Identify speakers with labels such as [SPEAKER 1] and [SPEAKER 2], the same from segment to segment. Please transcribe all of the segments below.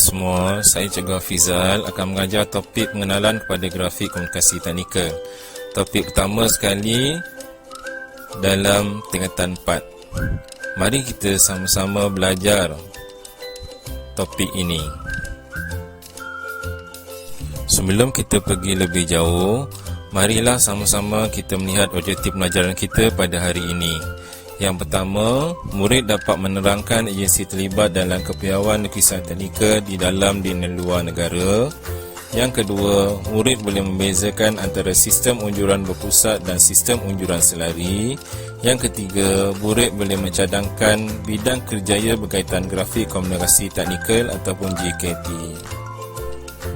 [SPEAKER 1] semua, saya Cikgu Hafizal akan mengajar topik pengenalan kepada grafik komunikasi teknikal. Topik pertama sekali dalam tingkatan 4. Mari kita sama-sama belajar topik ini. Sebelum kita pergi lebih jauh, marilah sama-sama kita melihat objektif pelajaran kita pada hari ini. Yang pertama, murid dapat menerangkan agensi terlibat dalam kepiawaian lukisan teknikal di dalam dan luar negara. Yang kedua, murid boleh membezakan antara sistem unjuran berpusat dan sistem unjuran selari. Yang ketiga, murid boleh mencadangkan bidang kerjaya berkaitan grafik komunikasi teknikal ataupun GKT.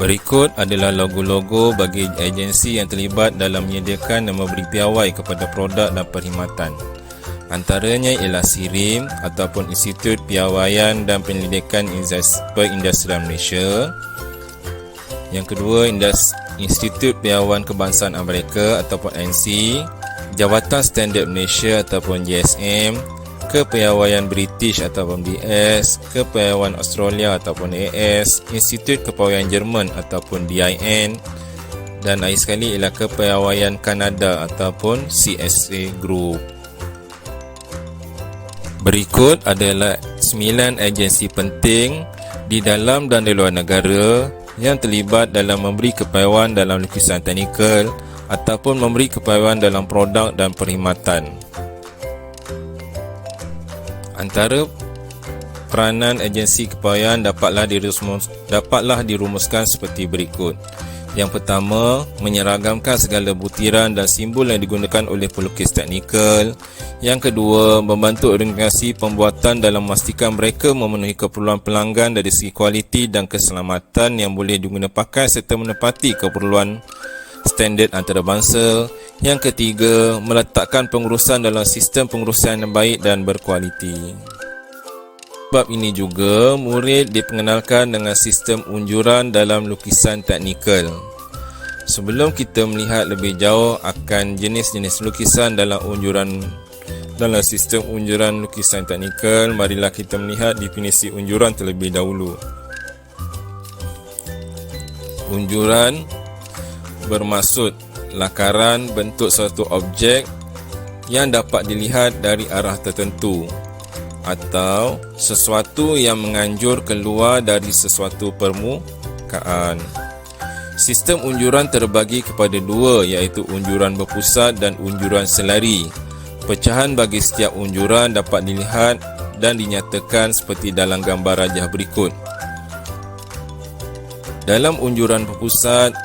[SPEAKER 1] Berikut adalah logo-logo bagi agensi yang terlibat dalam menyediakan dan memberi piawai kepada produk dan perkhidmatan. Antaranya ialah SIRIM ataupun Institut Piawaian dan Penyelidikan Perindustrian Malaysia. Yang kedua, Institut Piawaian Kebangsaan Amerika ataupun ANC, Jabatan Standard Malaysia ataupun JSM, Kepiawaian British ataupun BS, Kepiawaian Australia ataupun AS, Institut Kepiawaian Jerman ataupun DIN, dan akhir sekali ialah Kepiawaian Kanada ataupun CSA Group. Berikut adalah 9 agensi penting di dalam dan di luar negara yang terlibat dalam memberi kepiawaian dalam lukisan teknikal ataupun memberi kepiawaian dalam produk dan perkhidmatan. Antara peranan agensi kepiawaian dapatlah dirumuskan seperti berikut. Yang pertama, menyeragamkan segala butiran dan simbol yang digunakan oleh pelukis teknikal. Yang kedua, membantu organisasi pembuatan dalam memastikan mereka memenuhi keperluan pelanggan dari segi kualiti dan keselamatan yang boleh digunakan pakai serta menepati keperluan standard antarabangsa. Yang ketiga, meletakkan pengurusan dalam sistem pengurusan yang baik dan berkualiti. Sebab ini juga, murid dipengenalkan dengan sistem unjuran dalam lukisan teknikal. Sebelum kita melihat lebih jauh akan jenis-jenis lukisan dalam sistem unjuran lukisan teknikal, marilah kita melihat definisi unjuran terlebih dahulu. Unjuran bermaksud lakaran bentuk suatu objek yang dapat dilihat dari arah tertentu, atau sesuatu yang menganjur keluar dari sesuatu permukaan. Sistem unjuran terbagi kepada dua, iaitu unjuran berpusat dan unjuran selari. Pecahan bagi setiap unjuran dapat dilihat dan dinyatakan seperti dalam gambar rajah berikut. Dalam unjuran berpusat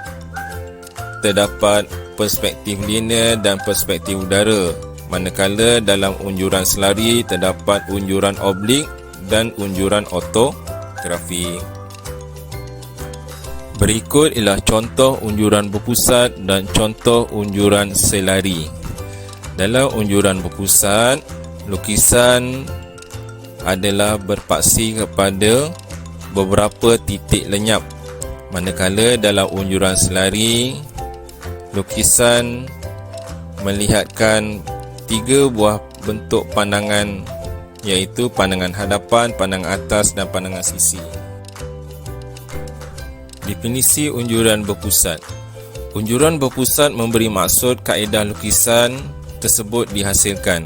[SPEAKER 1] terdapat perspektif linear dan perspektif udara, manakala dalam unjuran selari terdapat unjuran oblik dan unjuran ortografik. Berikut ialah contoh unjuran berpusat dan contoh unjuran selari. Dalam unjuran berpusat, lukisan adalah berpaksi kepada beberapa titik lenyap, manakala dalam unjuran selari, lukisan melihatkan 3 buah bentuk pandangan, iaitu pandangan hadapan, pandangan atas dan pandangan sisi. Definisi unjuran berpusat. Unjuran berpusat memberi maksud kaedah lukisan tersebut dihasilkan.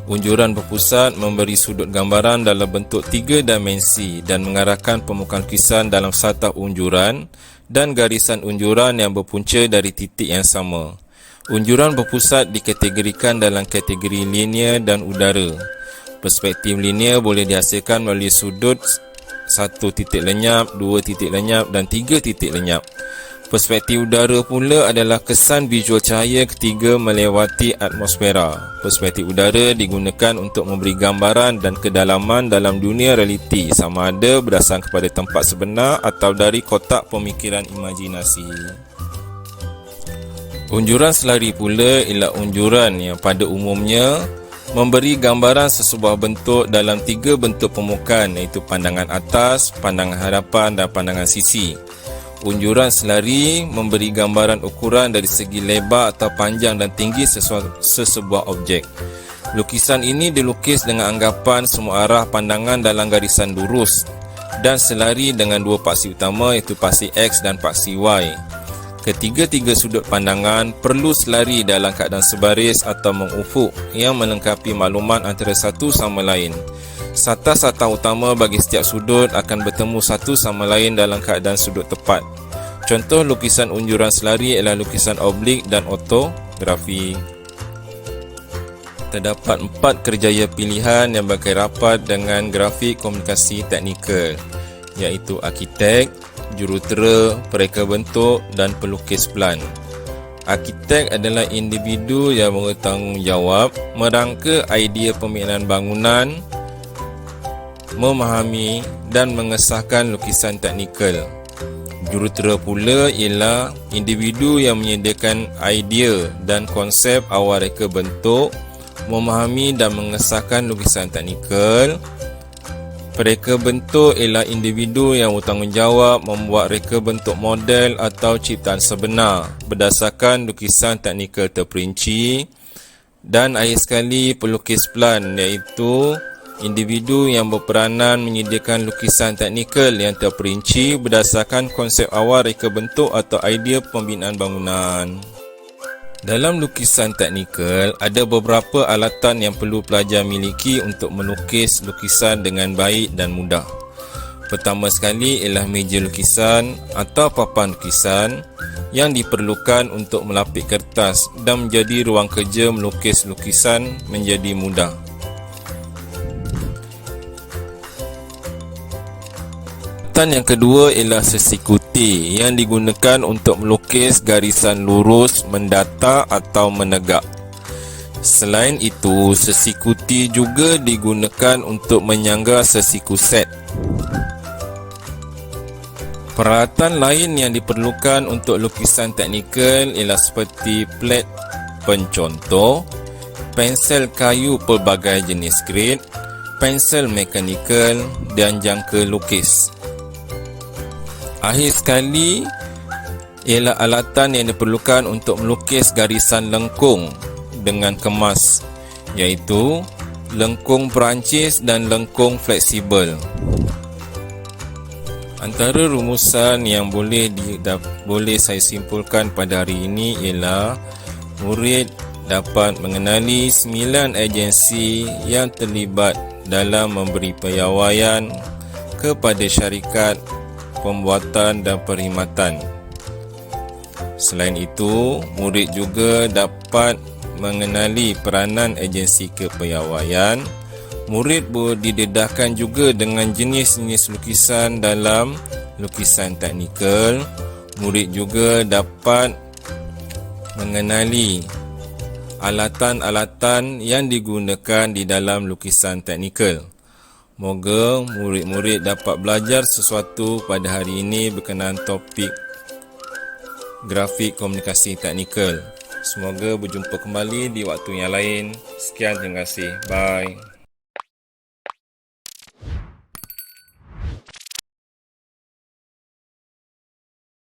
[SPEAKER 1] Unjuran berpusat memberi sudut gambaran dalam bentuk 3 dimensi dan mengarahkan permukaan lukisan dalam satah unjuran dan garisan unjuran yang berpunca dari titik yang sama. Unjuran berpusat dikategorikan dalam kategori linear dan udara. Perspektif linear boleh dihasilkan melalui sudut 1 titik lenyap, 2 titik lenyap dan 3 titik lenyap. Perspektif udara pula adalah kesan visual cahaya ketika melewati atmosfera. Perspektif udara digunakan untuk memberi gambaran dan kedalaman dalam dunia realiti, sama ada berdasarkan kepada tempat sebenar atau dari kotak pemikiran imajinasi. Unjuran selari pula ialah unjuran yang pada umumnya memberi gambaran sesebuah bentuk dalam 3 bentuk permukaan, iaitu pandangan atas, pandangan hadapan dan pandangan sisi. Unjuran selari memberi gambaran ukuran dari segi lebar atau panjang dan tinggi sesebuah objek. Lukisan ini dilukis dengan anggapan semua arah pandangan dalam garisan lurus. dan selari dengan dua paksi utama iaitu paksi X dan paksi Y. Ketiga-tiga sudut pandangan perlu selari dalam keadaan sebaris atau mengufuk yang melengkapi maklumat antara satu sama lain. Sata-sata utama bagi setiap sudut akan bertemu satu sama lain dalam keadaan sudut tepat. Contoh lukisan unjuran selari ialah lukisan oblik dan ortografi. Terdapat 4 kerjaya pilihan yang berkaitan dengan grafik komunikasi teknikal, iaitu arkitek, jurutera, pereka bentuk dan pelukis plan. Arkitek adalah individu yang bertanggungjawab merangka idea pembinaan bangunan, memahami dan mengesahkan lukisan teknikal. Jurutera pula ialah individu yang menyediakan idea dan konsep awal reka bentuk, memahami dan mengesahkan lukisan teknikal. Pereka bentuk ialah individu yang bertanggungjawab membuat reka bentuk model atau ciptaan sebenar berdasarkan lukisan teknikal terperinci. Dan akhir sekali pelukis plan, iaitu individu yang berperanan menyediakan lukisan teknikal yang terperinci berdasarkan konsep awal reka bentuk atau idea pembinaan bangunan. Dalam lukisan teknikal, ada beberapa alatan yang perlu pelajar miliki untuk melukis lukisan dengan baik dan mudah. Pertama sekali ialah meja lukisan atau papan lukisan yang diperlukan untuk melapik kertas dan menjadi ruang kerja melukis lukisan menjadi mudah. Alatan yang kedua ialah sesikuti yang digunakan untuk melukis garisan lurus, mendatar atau menegak. Selain itu, sesikuti juga digunakan untuk menyangga sesiku set. Peralatan lain yang diperlukan untuk lukisan teknikal ialah seperti plat pencontoh, pensel kayu pelbagai jenis grade, pensel mekanikal dan jangka lukis. Akhir sekali ialah alatan yang diperlukan untuk melukis garisan lengkung dengan kemas, iaitu lengkung Perancis dan lengkung fleksibel. Antara rumusan yang boleh saya simpulkan pada hari ini ialah murid dapat mengenali 9 agensi yang terlibat dalam memberi piawaian kepada syarikat pembuatan dan perkhidmatan. Selain itu, murid juga dapat mengenali peranan agensi kepiawaian. Murid didedahkan juga dengan jenis-jenis lukisan dalam lukisan teknikal. Murid juga dapat mengenali alatan-alatan yang digunakan di dalam lukisan teknikal. Moga murid-murid dapat belajar sesuatu pada hari ini berkenaan topik grafik komunikasi teknikal. Semoga berjumpa kembali di waktu yang lain. Sekian, terima kasih. Bye.